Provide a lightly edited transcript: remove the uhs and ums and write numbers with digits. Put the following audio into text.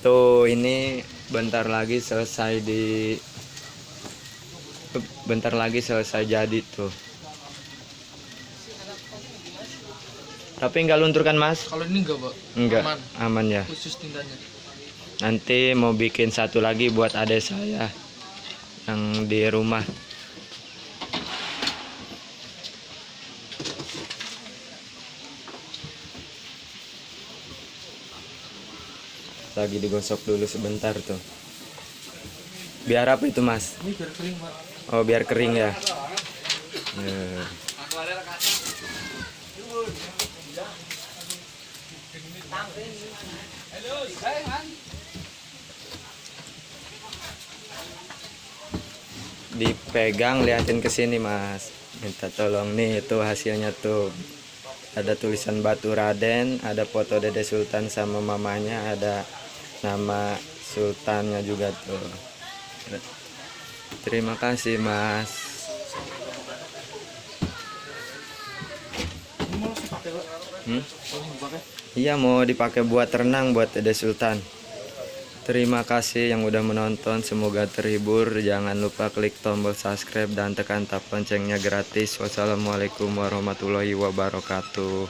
Tuh ini bentar lagi selesai jadi tuh. Tapi nggak luntur kan Mas? Kalau ini enggak, Pak. Enggak, Aman. aman ya. Khusus tindanya. Nanti mau bikin satu lagi buat adik saya yang di rumah. Lagi digosok dulu sebentar tuh. Biar apa itu Mas? Ini biar kering, Pak. Oh biar kering ya. Nah. Dipegang, liatin ke sini Mas. Minta tolong nih, itu hasilnya tuh. Ada tulisan Batu Raden, ada foto Dede Sultan sama mamanya, ada nama sultannya juga tuh. Terima kasih Mas. Ini mau langsung pakai, Pak. Langsung dipakai. Iya mau dipakai buat renang buat Dede Sultan. Terima kasih yang udah menonton, semoga terhibur. Jangan lupa klik tombol subscribe dan tekan tab loncengnya gratis. Wassalamualaikum warahmatullahi wabarakatuh.